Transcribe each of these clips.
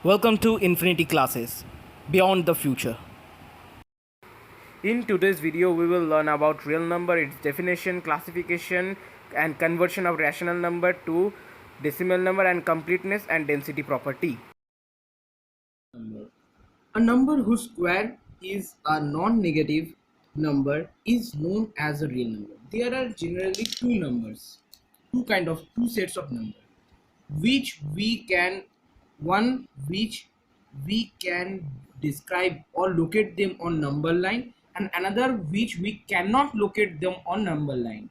Welcome to Infinity Classes Beyond the Future. In today's video, we will learn about real number, its definition, classification, and conversion of rational number to decimal number, and completeness and density property. A number whose square is a non-negative number is known as a real number. There are generally two sets of numbers, which which we can describe or locate them on number line, and another which we cannot locate them on number line.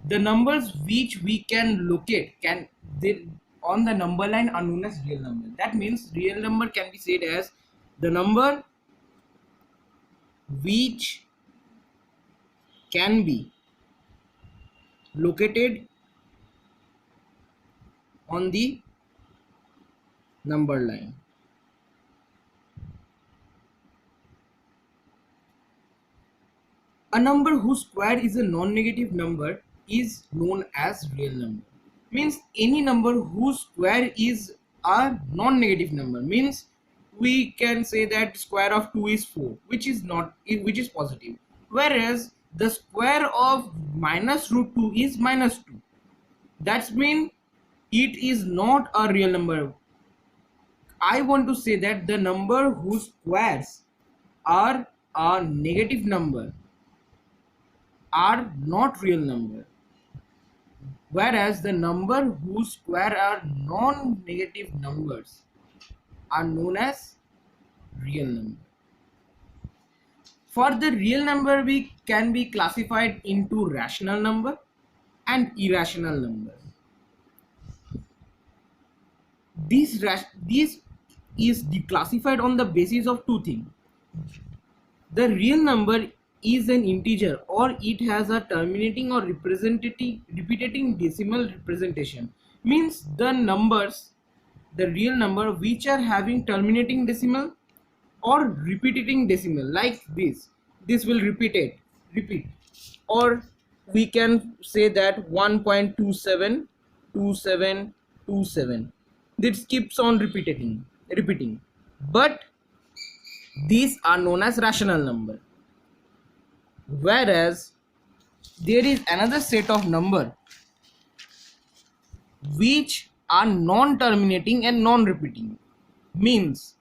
The numbers which we can locate they on the number line are known as real number. That means real number can be said as the number which can be located on the number line. A number whose square is a non-negative number is known as real number. Means any number whose square is a non-negative number, means we can say that square of 2 is 4, which is positive, whereas the square of minus root 2 is minus 2. That's mean it is not a real number. I want to say that the number whose squares are a negative number are not real number, whereas the number whose square are non-negative numbers are known as real number. For the real number, we can be classified into rational number and irrational number. This is declassified on the basis of two things. The real number is an integer, or it has a terminating or repeating decimal representation. Means the real number which are having terminating decimal or repeating decimal, like this will repeat, or we can say that 1.272727. This keeps on repeating, but these are known as rational number. Whereas there is another set of number which are non-terminating and non-repeating, means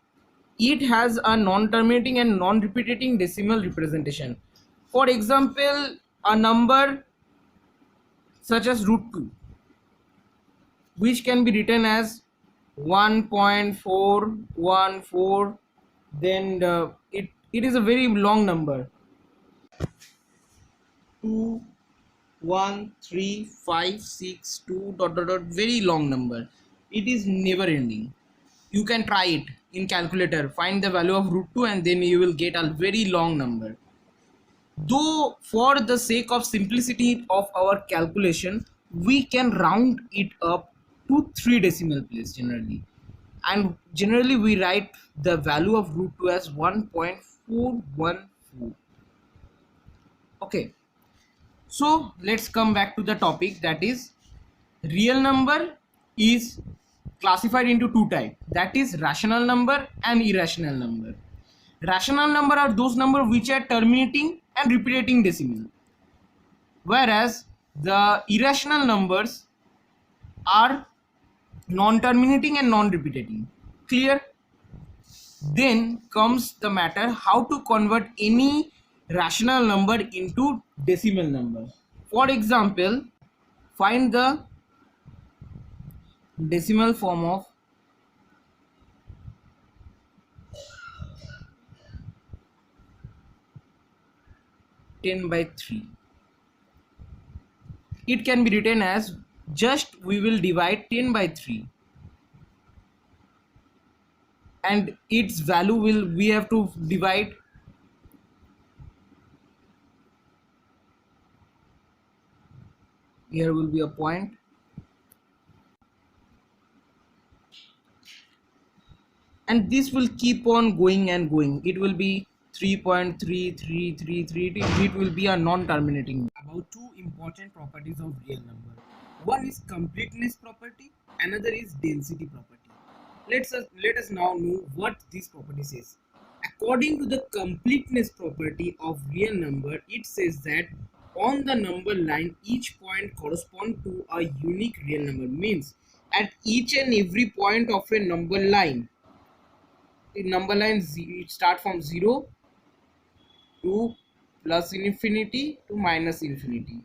it has a non-terminating and non-repeating decimal representation. For example, a number such as root 2, which can be written as 1.414, then it is a very long number, 2 1 3 5 6 2 dot dot dot, very long number. It is never ending. You can try it in calculator, find the value of root 2, and then you will get a very long number. Though for the sake of simplicity of our calculation, we can round it up to 3 decimal place generally, and generally we write the value of root 2 as 1.414. Okay, so let's come back to the topic, that is real number is classified into two types, that is rational number and irrational number. Rational number are those numbers which are terminating and repeating decimal, whereas the irrational numbers are non-terminating and non-repeating. Clear? Then comes the matter how to convert any rational number into decimal number. For example, find the decimal form of 10/3. It can be written as, just we will divide 10/3, and its value we have to divide here will be a point, and this will keep on going and going. It will be 3.3333. It will be a non-terminating. About two important properties of real number. One is completeness property, another is density property. Let us now know what this property says. According to the completeness property of real number, it says that on the number line each point corresponds to a unique real number. Means at each and every point of a number line, it start from 0 to plus infinity to minus infinity.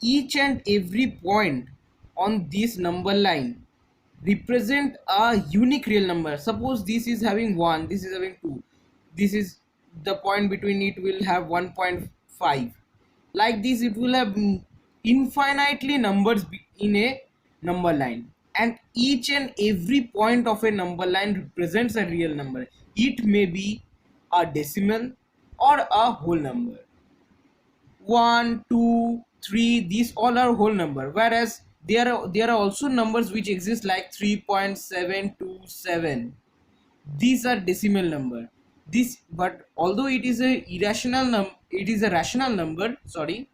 Each and every point on this number line represent a unique real number. Suppose this is having 1, this is having 2, this is the point between it will have 1.5. Like this it will have infinitely numbers in a number line, and each and every point of a number line represents a real number. It may be a decimal or a whole number. 1, 2, 3, these all are whole number, whereas there are also numbers which exist like 3.727. These are decimal number. This, but although it is a rational number, sorry,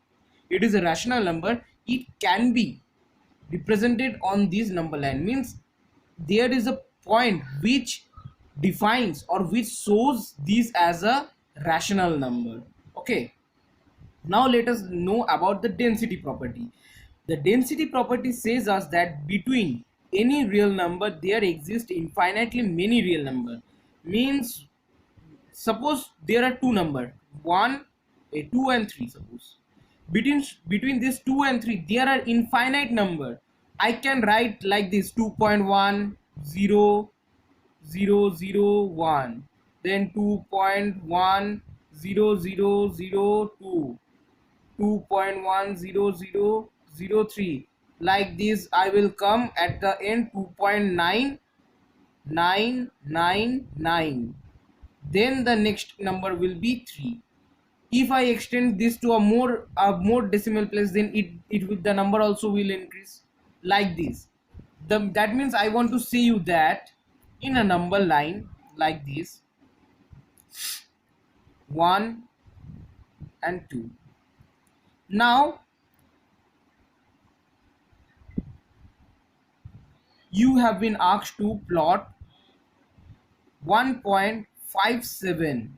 it is a rational number, it can be represented on this number line. Means there is a point which defines or which shows this as a rational number. Okay, now let us know about the density property. The density property says us that between any real number there exist infinitely many real number. Means suppose there are two number, one, a 2 and 3. Suppose between these 2 and 3 there are infinite number. I can write like this: 2.100001, then 2.10002, 2.10003. Like this I will come at the end 2.9999. Then the next number will be 3. If I extend this to a more decimal place, then the number also will increase like this. That means I want to say you that in a number line like this, 1 and 2. Now you have been asked to plot 1.57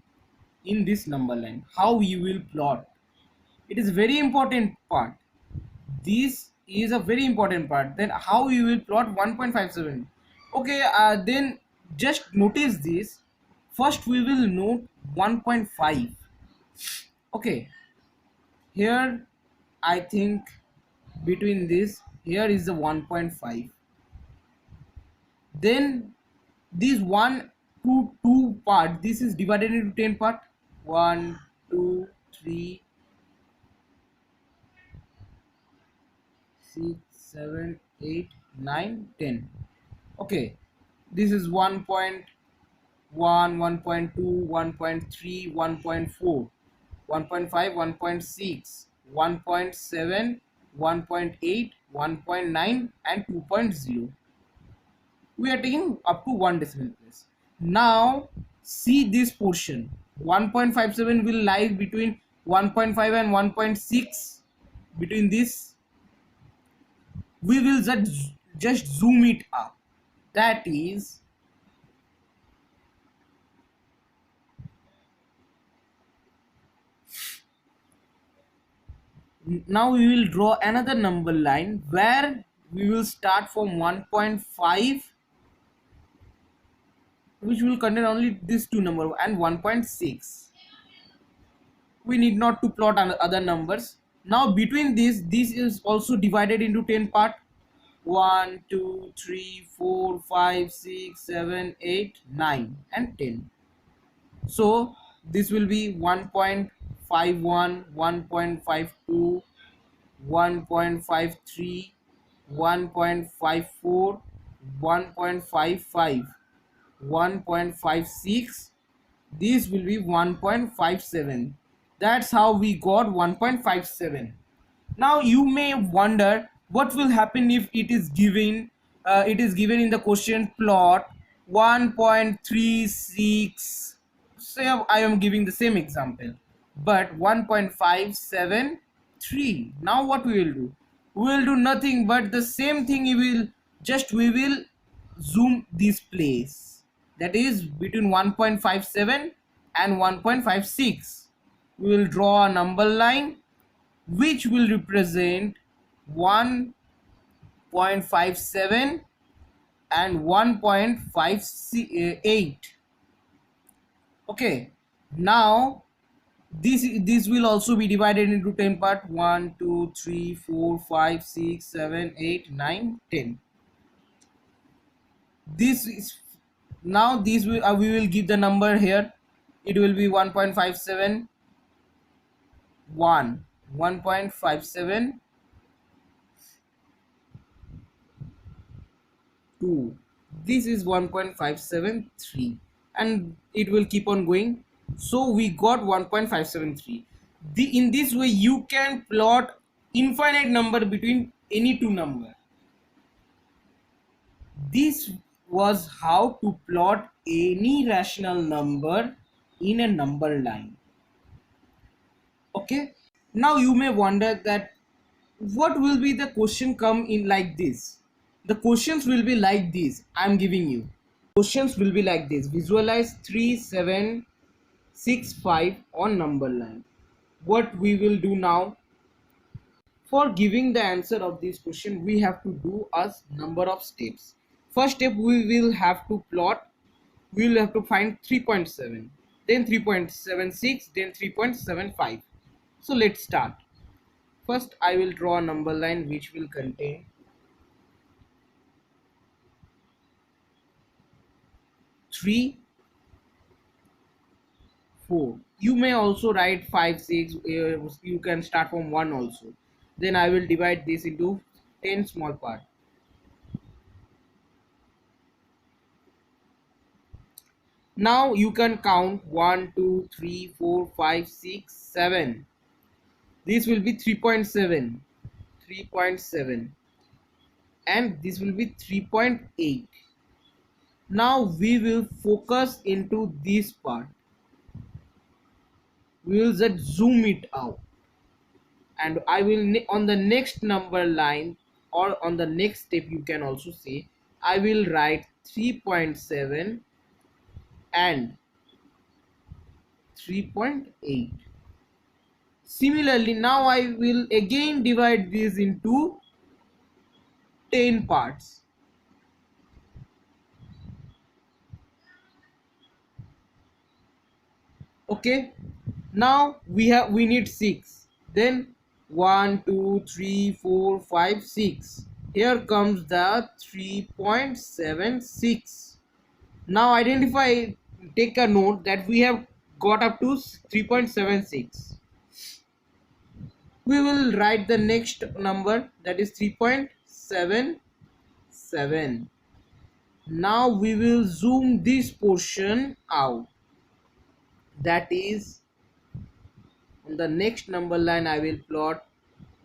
in this number line. How you will plot? It is very important part. This is a very important part. Then how you will plot 1.57? Okay, then just notice this. First we will note 1.5. Okay, here I think between this, here is the 1.5. Then this 1 to 2 part, this is divided into 10 part. 1, 2, 3, 6, 7, 8, 9, 10. Okay, this is 1.1, 1.2, 1.3, 1.4, 1.5, 1.6, 1.7, 1.8, 1.9 and 2.0. We are taking up to 1 decimal place. Now see this portion, 1.57 will lie between 1.5 and 1.6. Between this we will just zoom it up. That is, now we will draw another number line where we will start from 1.5, which will contain only these two numbers, and 1.6. We need not to plot other numbers. Now between this is also divided into 10 part. 1, 2, 3, 4, 5, 6, 7, 8, 9 and 10. So this will be 1.51, 1.52, 1.53, 1.54, 1.55, 1.56. This will be 1.57. That's how we got 1.57. Now you may wonder what will happen if it is given in the question plot 1.36. Say I am giving the same example, but 1.573. Now what we will do? We will do nothing but the same thing. We will zoom this place, that is between 1.57 and 1.56. We will draw a number line which will represent 1.57 and 1.58. Okay, now this will also be divided into 10 part. 1 2 3 4 5 6 7 8 9 10. This is now this will we will give the number here. It will be 1.57 1 1.57 2. This is 1.573 and it will keep on going. So we got 1.573. In this way you can plot infinite number between any two number. This was how to plot any rational number in a number line. Okay, now you may wonder that what will be the question come in like this. The questions will be like this. I'm giving you questions will be like this. Visualize 3765 on number line. What we will do now, for giving the answer of this question, we have to do a number of steps. First step, we will have to plot. We will have to find 3.7, then 3.76, then 3.75. So let's start. First I will draw a number line which will contain 3 4. You may also write 5 6. You can start from 1 also. Then I will divide this into 10 small parts. Now you can count 1 2 3 4 5 6 7. This will be 3.7 and this will be 3.8. Now we will focus into this part. We will just zoom it out, and I will on the next number line or on the next step, you can also say, I will write 3.7 and 3.8. Similarly, now I will again divide this into 10 parts. Okay, now we need 6. Then 1 2 3 4 5 6. Here comes the 3.76. Now identify, take a note that we have got up to 3.76. We will write the next number, that is 3.77. Now we will zoom this portion out. That is, on the next number line I will plot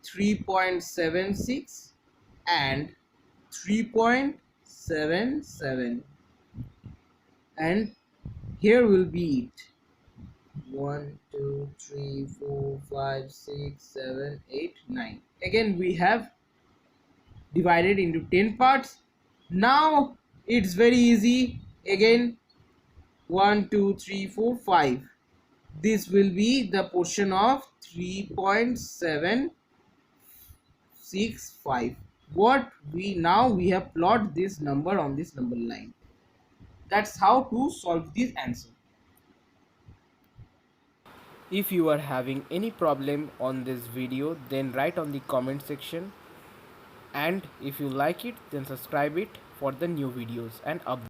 3.76 and 3.77, and here will be it. 1 2 3 4 5 6 7 8 9. Again we have divided into 10 parts. Now it's very easy. Again 1 2 3 4 5. This will be the portion of 3.765. What we have plotted this number on this number line. That's how to solve this answer. If you are having any problem on this video, then write on the comment section, and if you like it, then subscribe it for the new videos and updates.